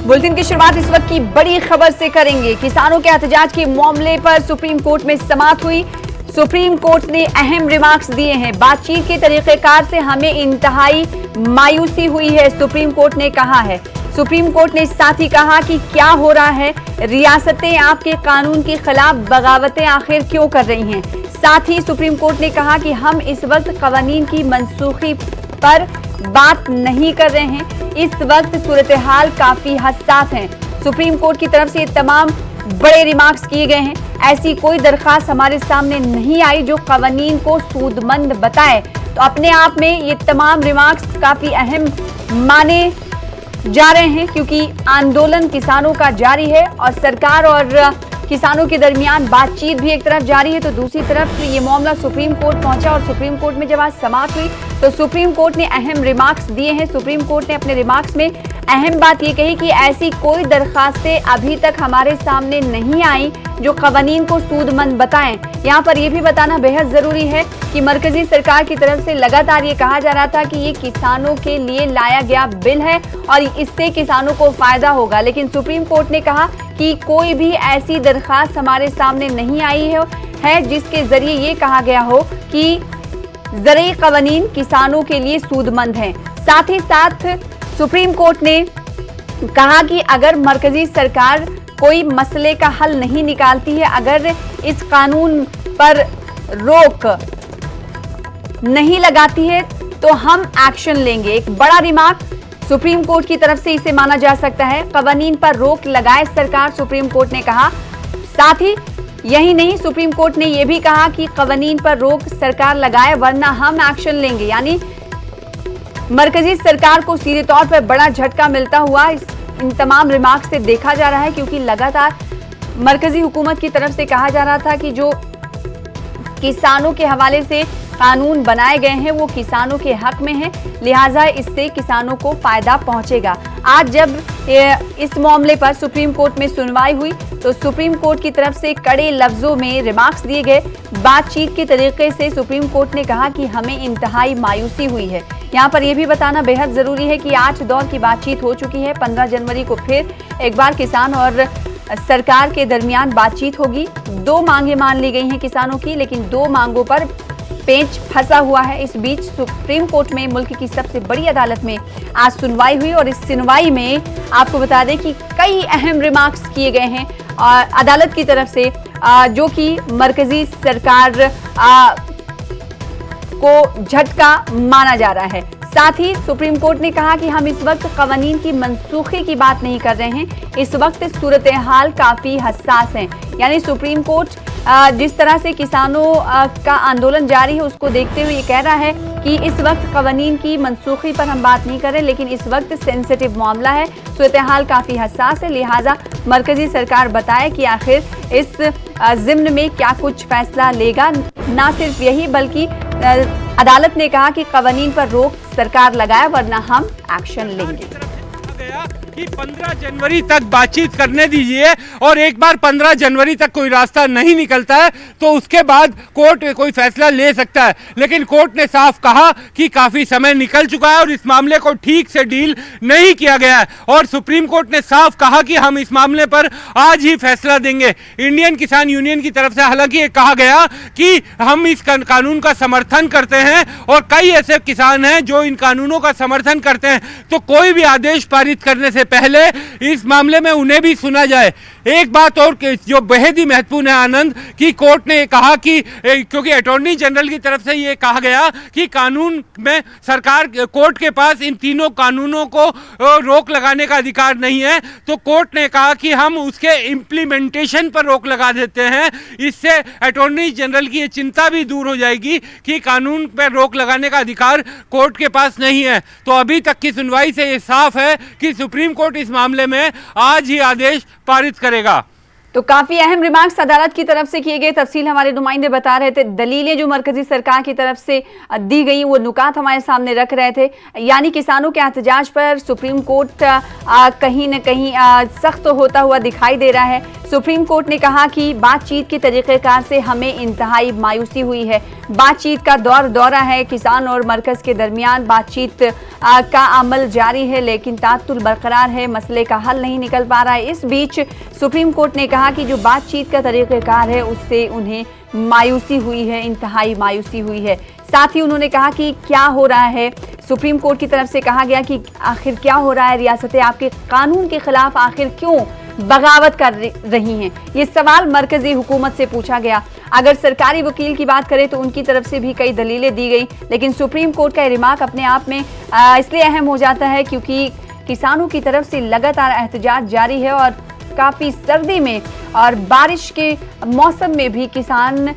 Bulletin की शुरुआत इस वक्त की बड़ी खबर से करेंगे। किसानों के एहतजाज के मामले पर सुप्रीम कोर्ट में समाअत हुई। सुप्रीम कोर्ट ने अहम रिमार्क्स दिए हैं। बातचीत के तरीकेकार से हमें इंतहाई मायूसी हुई है, सुप्रीम कोर्ट ने कहा है। सुप्रीम कोर्ट ने साथ ही कहा कि क्या हो रहा है, रियासतें आपके कानून के खिलाफ बगावतें आखिर क्यों कर रही हैं। साथ ही सुप्रीम कोर्ट ने कहा कि हम इस वक्त कवानीन की मनसूखी पर बात नहीं कर रहे हैं। इस वक्त सूरत हाल काफी हसास है। सुप्रीम कोर्ट की तरफ से ये तमाम बड़े रिमार्क्स किए गए हैं। ऐसी कोई दरखास्त हमारे सामने नहीं आई जो कवानीन को सूदमंद बताए। तो अपने आप में ये तमाम रिमार्क्स काफी अहम माने जा रहे हैं, क्योंकि आंदोलन किसानों का जारी है और सरकार और किसानों के दरमियान बातचीत भी एक तरफ जारी है, तो दूसरी तरफ ये मामला सुप्रीम कोर्ट पहुंचा। और सुप्रीम कोर्ट में जब आज समाअत हुई तो सुप्रीम कोर्ट ने अहम रिमार्क्स दिए हैं। सुप्रीम कोर्ट ने अपने रिमार्क्स में अहम बात ये कही कि ऐसी कोई दरखास्तें अभी तक हमारे सामने नहीं आई जो कवानीन को सूदमंद बताएं। यहाँ पर यह भी बताना बेहद जरूरी है कि मरकजी सरकार की तरफ से लगातार ये कहा जा रहा था कि ये किसानों के लिए लाया गया बिल है और इससे किसानों को फायदा होगा, लेकिन सुप्रीम कोर्ट ने कहा कि कोई भी ऐसी दरखास्त हमारे सामने नहीं आई है जिसके जरिए ये कहा गया हो कि ज़रई कवानीन किसानों के लिए सूदमंद हैं। साथ ही साथ सुप्रीम कोर्ट ने कहा कि अगर मरकजी सरकार कोई मसले का हल नहीं निकालती है, अगर इस कानून पर रोक नहीं लगाती है, तो हम एक्शन लेंगे। एक बड़ा रिमार्क सुप्रीम कोर्ट की तरफ से इसे माना जा सकता है। कवानीन पर रोक लगाए सरकार, सुप्रीम कोर्ट ने कहा। साथ ही यही नहीं, सुप्रीम कोर्ट ने यह भी कहा कि कवानीन पर रोक सरकार लगाए वरना हम एक्शन लेंगे। यानी मरकजी सरकार को सीधे तौर पर बड़ा झटका मिलता हुआ इन तमाम रिमार्क्स से देखा जा रहा है, क्योंकि लगातार मरकजी हुकूमत की तरफ से कहा जा रहा था कि जो किसानों के हवाले से कानून बनाए गए हैं वो किसानों के हक में हैं, लिहाजा इससे किसानों को फायदा पहुंचेगा। आज जब इस मामले पर सुप्रीम कोर्ट में सुनवाई हुई तो सुप्रीम कोर्ट की तरफ से कड़े लफ्जों में रिमार्क्स दिए गए। बातचीत के तरीके से सुप्रीम कोर्ट ने कहा कि हमें इंतहाई मायूसी हुई है। यहाँ पर यह भी बताना बेहद जरूरी है कि 8 दौर की बातचीत हो चुकी है। 15 जनवरी को फिर एक बार किसान और सरकार के दरमियान बातचीत होगी। 2 मांगे मान ली गई हैं किसानों की, लेकिन 2 मांगों पर पेंच फंसा हुआ है। इस बीच सुप्रीम कोर्ट में मुल्क की सबसे बड़ी अदालत में आज सुनवाई हुई और इस सुनवाई में आपको बता दें कि कई अहम रिमार्क्स किए गए हैं और अदालत की तरफ से, जो कि मरकजी सरकार को झटका माना जा रहा है। साथ ही सुप्रीम कोर्ट ने कहा कि हम इस वक्त कवानीन की मनसूखी की बात नहीं कर रहे हैं, इस वक्त सूरत हाल काफी हसास है। यानी सुप्रीम कोर्ट जिस तरह से किसानों का आंदोलन जारी है उसको देखते हुए ये कह रहा है कि इस वक्त कवानीन की मनसूखी पर हम बात नहीं कर रहे, लेकिन इस वक्त सेंसिटिव मामला है, सूरत हाल काफी हसास है, लिहाजा मरकजी सरकार बताए कि आखिर इस जिम्न में क्या कुछ फैसला लेगा। ना सिर्फ यही बल्कि अदालत ने कहा कि कवानीन पर रोक सरकार लगाए वरना हम एक्शन लेंगे। कि 15 जनवरी तक बातचीत करने दीजिए और एक बार 15 जनवरी तक कोई रास्ता नहीं निकलता है तो उसके बाद कोर्ट कोई फैसला ले सकता है, लेकिन कोर्ट ने साफ कहा कि काफी समय निकल चुका है और इस मामले को ठीक से डील नहीं किया गया है। और सुप्रीम कोर्ट ने साफ कहा कि हम इस मामले पर आज ही फैसला देंगे। इंडियन किसान यूनियन की तरफ से हालांकि ये कहा गया कि हम इस कानून का समर्थन करते हैं और कई ऐसे किसान हैं जो इन कानूनों का समर्थन करते हैं, तो कोई भी आदेश पारित करने से पहले इस मामले में उन्हें भी सुना जाए। एक बात और जो बेहद ही महत्वपूर्ण है आनंद, कि कोर्ट ने कहा कि क्योंकि अटॉर्नी जनरल की तरफ से ये कहा गया कि कानून में सरकार कोर्ट के पास इन तीनों कानूनों को रोक लगाने का अधिकार नहीं है, तो कोर्ट ने कहा कि हम उसके इम्प्लीमेंटेशन पर रोक लगा देते हैं। इससे अटॉर्नी जनरल की ये चिंता भी दूर हो जाएगी कि कानून पर रोक लगाने का अधिकार कोर्ट के पास नहीं है। तो अभी तक की सुनवाई से ये साफ है कि सुप्रीम कोर्ट इस मामले में आज ही आदेश पारित करेगा। तो काफी अहम रिमार्क्स अदालत की तरफ से किए गए, तफसील हमारे नुमाइंदे बता रहे थे। दलीलें जो मरकजी सरकार की तरफ से दी गई वो नुकात हमारे सामने रख रहे थे। यानी किसानों के एहतजाज पर सुप्रीम कोर्ट कहीं न कहीं सख्त होता हुआ दिखाई दे रहा है। सुप्रीम कोर्ट ने कहा कि बातचीत के तरीक़ेकार से हमें इंतहाई मायूसी हुई है। बातचीत का दौरा है, किसान और मरकज के दरमियान बातचीत का अमल जारी है, लेकिन तातुल बरकरार है, मसले का हल नहीं निकल पा रहा है। इस बीच सुप्रीम कोर्ट ने कहा कि जो बातचीत का तरीक़ेकार है उससे उन्हें मायूसी हुई है, इंतहाई मायूसी हुई है। साथ ही उन्होंने कहा कि क्या हो रहा है, सुप्रीम कोर्ट की तरफ से कहा गया कि आखिर क्या हो रहा है, रियासतें आपके कानून के खिलाफ आखिर क्यों बगावत कर रही हैं, ये सवाल मरकजी हुकूमत से पूछा गया। अगर सरकारी वकील की बात करें तो उनकी तरफ से भी कई दलीलें दी गई, लेकिन सुप्रीम कोर्ट का रिमार्क अपने आप में इसलिए अहम हो जाता है क्योंकि किसानों की तरफ से लगातार एहतजाज जारी है और काफ़ी सर्दी में और बारिश के मौसम में भी किसान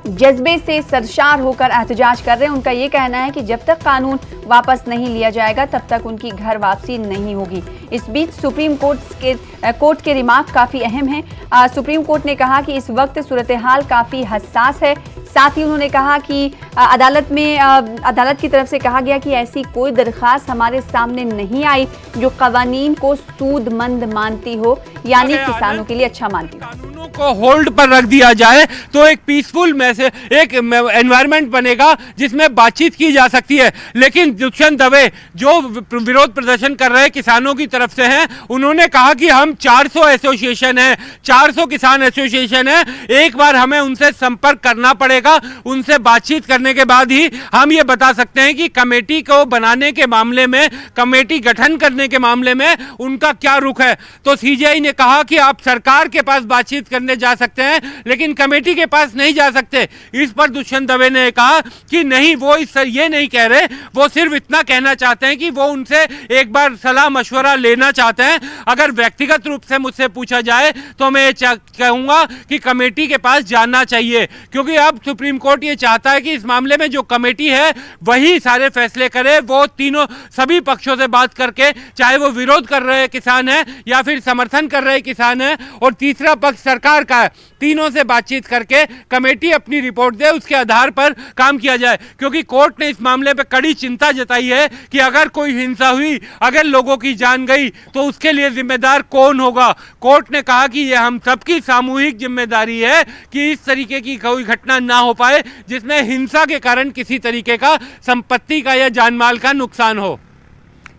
जज्बे से सरशार होकर एहतजाज कर रहे हैं। उनका ये कहना है कि जब तक कानून वापस नहीं लिया जाएगा तब तक उनकी घर वापसी नहीं होगी। इस बीच सुप्रीम कोर्ट के रिमार्क काफ़ी अहम हैं। सुप्रीम कोर्ट ने कहा कि इस वक्त सूरत हाल काफ़ी हसास है। साथ ही उन्होंने कहा कि अदालत की तरफ से कहा गया कि ऐसी कोई दरख्वास्त हमारे सामने नहीं आई जो कवानीन को सूदमंद मानती हो, यानी किसानों के लिए अच्छा मानती हो। कानूनों को होल्ड पर रख दिया जाए तो एक पीसफुल एक एनवायरनमेंट बनेगा जिसमें बातचीत की जा सकती है। लेकिन दुष्यंत दवे जो विरोध प्रदर्शन कर रहे किसानों की तरफ से हैं, उन्होंने कहा कि हम 400 एसोसिएशन है, 400 किसान एसोसिएशन है, एक बार हमें उनसे संपर्क करना पड़ेगा। उनसे बातचीत करने के बाद ही हम ये बता सकते हैं कि कमेटी को बनाने के मामले में, कमेटी गठन करने के मामले में उनका क्या रुख है। तो सीजेआई ने कहा कि आप सरकार के पास बातचीत करने जा सकते हैं लेकिन कमेटी के पास नहीं जा सकते। इस पर दुष्यंत दवे ने कहा कि नहीं, वो ये नहीं कह रहे, वो सिर्फ इतना कहना चाहते हैं कि वो उनसे एक बार सलाह मशवरा लेना चाहते हैं। अगर व्यक्तिगत रूप से मुझसे पूछा जाए तो मैं कहूंगा कि कमेटी के पास जाना चाहिए, क्योंकि अब सुप्रीम कोर्ट ये चाहता है कि इस मामले में जो कमेटी है वही सारे फैसले करे। वो तीनों सभी पक्षों से बात करके, चाहे वो विरोध कर रहे किसान हैं या फिर समर्थन कर रहे किसान हैं और तीसरा पक्ष सरकार का है, तीनों से बातचीत करके कमेटी अपनी रिपोर्ट दे, उसके आधार पर काम किया जाए। क्योंकि कोर्ट ने इस मामले पर कड़ी चिंता जताई है कि अगर कोई हिंसा हुई, अगर लोगों की जान गई तो उसके लिए जिम्मेदार कौन होगा। कोर्ट ने कहा कि यह हम सबकी सामूहिक जिम्मेदारी है कि इस तरीके की कोई घटना ना हो पाए जिसमें हिंसा के कारण किसी तरीके का संपत्ति का या जानमाल का नुकसान हो।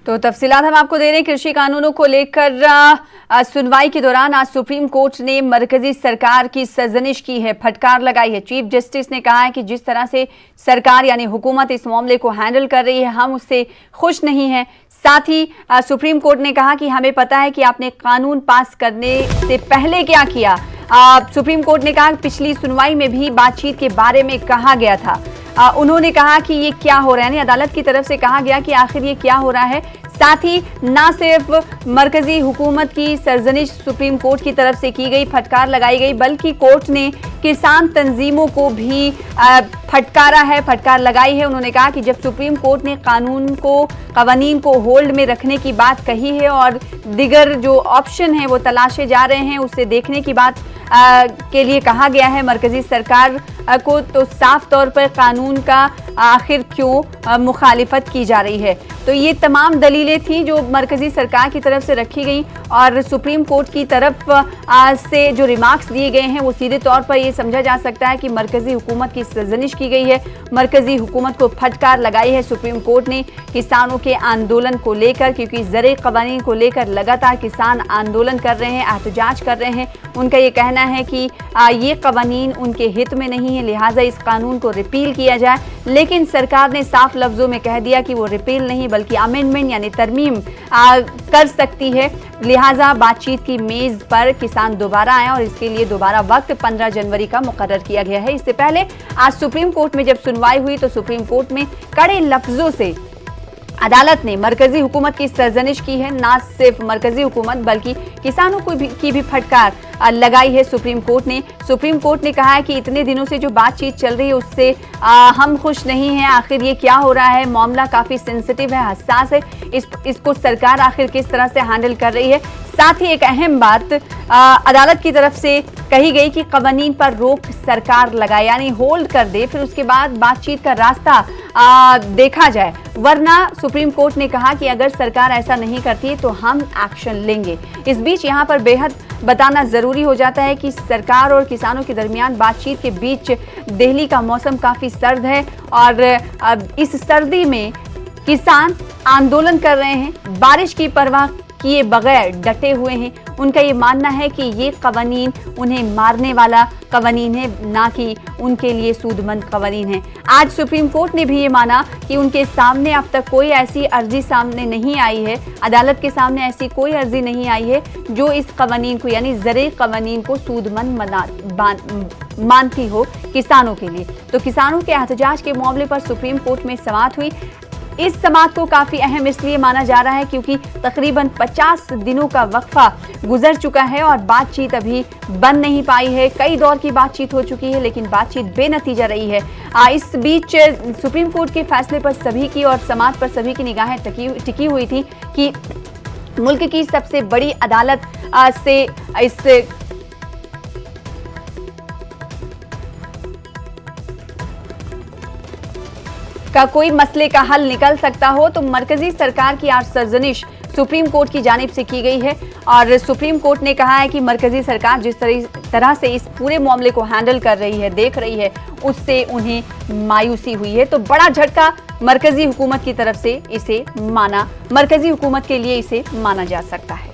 तो तफसीलात हम आपको दे रहे हैं। कृषि कानूनों को लेकर सुनवाई के दौरान आज सुप्रीम कोर्ट ने मरकजी सरकार की सरजनिश की है, फटकार लगाई है। चीफ जस्टिस ने कहा है कि जिस तरह से सरकार यानी हुकूमत इस मामले को हैंडल कर रही है, हम उससे खुश नहीं हैं। साथ ही सुप्रीम कोर्ट ने कहा कि हमें पता है कि आपने कानून पास करने से पहले क्या किया। सुप्रीम कोर्ट ने कहा कि पिछली सुनवाई में भी बातचीत के बारे में कहा गया था। उन्होंने कहा कि ये क्या हो रहा है, यानी अदालत की तरफ से कहा गया कि आखिर ये क्या हो रहा है। साथ ही ना सिर्फ मरकजी हुकूमत की सरजनिश सुप्रीम कोर्ट की तरफ से की गई, फटकार लगाई गई, बल्कि कोर्ट ने किसान तंजीमों को भी फटकारा है, फटकार लगाई है। उन्होंने कहा कि जब सुप्रीम कोर्ट ने कवानीन को होल्ड में रखने की बात कही है और दिगर जो ऑप्शन हैं वो तलाशे जा रहे हैं, उसे देखने की बात के लिए कहा गया है मरकजी सरकार को, तो साफ तौर पर कानून का आखिर क्यों मुखालिफत की जा रही है। तो ये तमाम दलीलें थी जो मरकजी सरकार की तरफ से रखी गई और सुप्रीम कोर्ट की तरफ से जो रिमार्क्स दिए गए हैं वो सीधे तौर पर ये समझा जा सकता है कि मरकजी हुकूमत की सरजनिश की गई है, मरकजी हुकूमत को फटकार लगाई है सुप्रीम कोर्ट ने किसानों के आंदोलन को लेकर, क्योंकि ज़रे कवानीन को लेकर लगातार किसान आंदोलन कर रहे हैं, एहतजाज कर रहे हैं। उनका ये कहना है कि ये कवानीन उनके हित में नहीं है, लिहाजा इस कानून को रिपील किया जाए। लेकिन सरकार ने साफ लफ्जों में कह दिया कि वो रिपील नहीं बल्कि अमेंडमेंट यानी तरमीम कर सकती है। लिहाजा बातचीत की मेज पर किसान दोबारा आए और इसके लिए दोबारा वक्त 15 जनवरी का मुकर्रर किया गया है। इससे पहले आज सुप्रीम कोर्ट में जब सुनवाई हुई तो सुप्रीम कोर्ट में कड़े लफ्जों से अदालत ने मरकजी हुकूमत की सरजनिश की है। ना सिर्फ मरकजी हुकूमत बल्कि किसानों की भी फटकार लगाई है सुप्रीम कोर्ट ने। सुप्रीम कोर्ट ने कहा है कि इतने दिनों से जो बातचीत चल रही है उससे हम खुश नहीं हैं। आखिर ये क्या हो रहा है, मामला काफ़ी सेंसिटिव है, हसास है, इसको सरकार आखिर किस तरह से हैंडल कर रही है। साथ ही एक अहम बात, अदालत की तरफ से कही गई कि कवानीन पर रोक सरकार लगाए, यानी होल्ड कर दे, फिर उसके बाद बातचीत का रास्ता देखा जाए। वरना सुप्रीम कोर्ट ने कहा कि अगर सरकार ऐसा नहीं करती तो हम एक्शन लेंगे। इस बीच यहां पर बेहद बताना जरूरी हो जाता है कि सरकार और किसानों के दरमियान बातचीत के बीच दिल्ली का मौसम काफी सर्द है और अब इस सर्दी में किसान आंदोलन कर रहे हैं, बारिश की परवाह किए बगैर डटे हुए हैं। उनका ये मानना है कि ये कवानीन उन्हें मारने वाला कवानीन है, ना कि उनके लिए सूदमंद कवानीन है। आज सुप्रीम कोर्ट ने भी ये माना कि उनके सामने अब तक कोई ऐसी अर्जी सामने नहीं आई है, अदालत के सामने ऐसी कोई अर्जी नहीं आई है जो इस कवानीन को यानी ज़रूरी कवानीन को सूदमंद मानती हो किसानों के लिए। तो किसानों के एहतजाज के मामले पर सुप्रीम कोर्ट में समाअत हुई। इस समाअत को काफी अहम इसलिए माना जा रहा है क्योंकि तकरीबन 50 दिनों का वक्फा गुजर चुका है और बातचीत अभी बन नहीं पाई है। कई दौर की बातचीत हो चुकी है लेकिन बातचीत बेनतीजा रही है। इस बीच सुप्रीम कोर्ट के फैसले पर सभी की और समाअत पर सभी की निगाहें टिकी हुई थी कि मुल्क की सबसे बड़ी अदालत से इस का कोई मसले का हल निकल सकता हो तो मरकजी सरकार की आज सरजनिश सुप्रीम कोर्ट की जानिब से की गई है और सुप्रीम कोर्ट ने कहा है कि मरकजी सरकार जिस तरह से इस पूरे मामले को हैंडल कर रही है, देख रही है, उससे उन्हें मायूसी हुई है। तो बड़ा झटका मरकजी हुकूमत की तरफ से इसे मरकजी हुकूमत के लिए इसे माना जा सकता है।